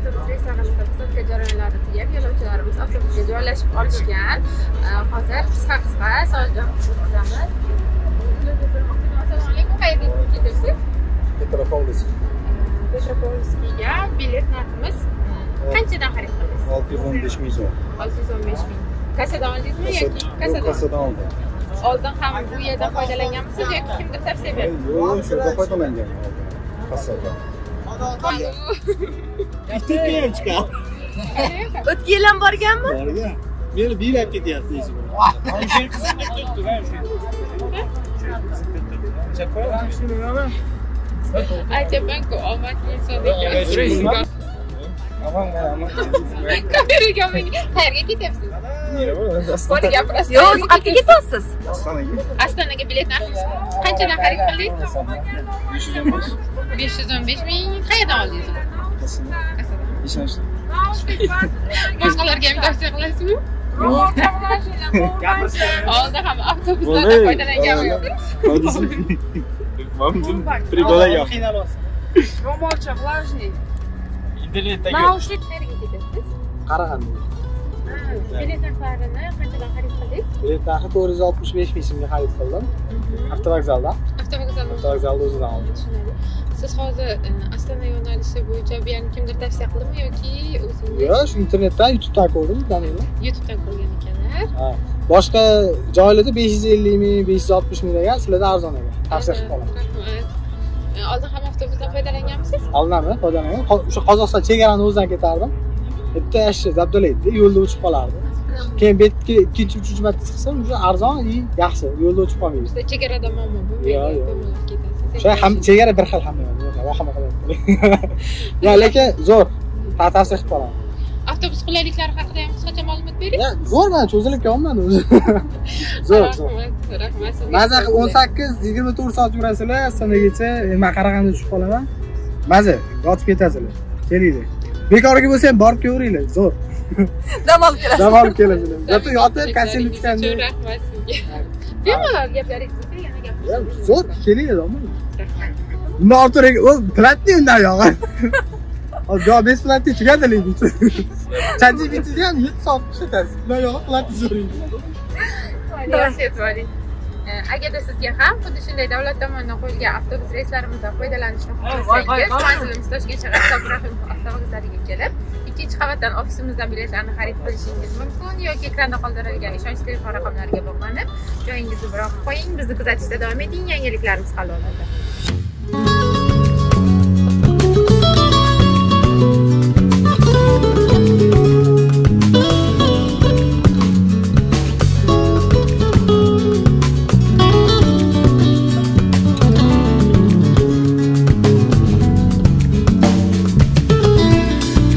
avtobus reyslarida hisobga jarayonlari tugab, yo'lovchilarimiz avtobusga joylashib olishgan. Hozir qisqa savol-javob o'tkazamiz. Assalomu alaykum, qayerga ketyapsiz? Petropavlovskga bilet narximiz qanchadan xarid qildingiz? 615 ming so'm. 615 ming. Kassadan oldingizmi yoki kassadan oldim. Oldin ham bu yerdan foydalanganmisiz yoki kimdir tavsiya berdi? Yo'q, shunga foydalangan. Kassadan. Ikkiga ham chiqadi. O'tgan yil ham borganmi? Borgan. Meni biylab ketyapti eshik. Aytayapman-ku, omadli inson ekan. Kameraga qayerga ketyapsiz? Qo'li gapirasiz. Yo'q, qayerga ketyapsiz? Astonaga bilet narximiz qanchadan xarid qildingiz? 515 ming. Qayerdan oldingiz? Kassadan. Boshqalarga ham tavsiya qilasizmi? Oldin ham avtobuslardan foydalanganmisiz? Приколайо. Ro'molcha, влажный. Internetdagi Naushnik qayerga ketyapsiz? Qarag'anda. Bilet narxlarini qanchadan xarid qildingiz? Bilet narxi 465 ming so'mga xarid qildim. Avtovokzalda. Avtovokzalda o'zidan oldim. Tushunadi. Siz hozir Astana yo'nalishi bo'yicha bu yerni kimdir tavsiya qildimi yoki o'zingiz? Yo'q, shu internetdan, YouTube'dan ko'rdim, taniyman. YouTube'dan ko'rgan ekanlar. Ha. Boshqa joylarda 550 ming, 560 ming degan, sizlarda arzon ekan. Tavsiya qilib qolaman. Rahmat. Oldin ham avtobusdan foydalanganmisiz? Oldinmi? Foydalangan. O'sha Qozog'iston chegarani o'zidan ketardim. Bitta yoshi zabdala edi, yo'lda o'chib qolardi. Keyin betga ikkinchi, uchinchi marta chiqsam, o'sha arzon, yaxshi, yo'lda o'chib qolmaydi. Bizda chegarada muammo bo'lmaydi. Bemalol ketasiz. O'sha ham chegara bir xil hamma yo'q, vahima qilyapti. Ya, lekin zo'r. Tavsiya qilib qolaman. Avtobus qulayliklari haqida ham qisqacha ma'lumot bering. Ya, zo'r, men cho'zilib olmadim o'zi. Zo'r. Rahmat. Maza 18-24 soat yurasizlar, sanagacha men Qarag'anda tushib qolaman. Maza, yotib ketasizlar. Kelinglar. Bekorga bo'lsa ham borib ko'ringlar, zo'r. Dam olib kelasiz. Dam olib kelasizlar. Zato yotib, konsertni chiqanda. Rahmat sizga. Bemalol gaplaringiz bo'lsa yana gapiramiz. Zo'r, kelinglar, omon. Bundan ortiq platni undan yo'q. Hozir yo besplatni tugatlaydi. Chanji bitdi ham 7 soat ishlatasiz. Bundan yo'q, platni so'rang. Agarda sizga ham xuddi shunday davlat tomonidan qo'yilgan avtobus reyslarimizdan foydalanishni xohlasangiz, manzilimiz Toshkent shahar Ibrahimov avtovokzaliga kelib, ikkinchi qavatdan ofisimizdan biletlarni xarid qilishingiz mumkin yoki ekranda qoldirilgan ishonchli telefon raqamlariga bog'lanib, joyingizni biroq qo'ying, bizni kuzatishda davom eting, yangiliklarimiz hal bo'ladi.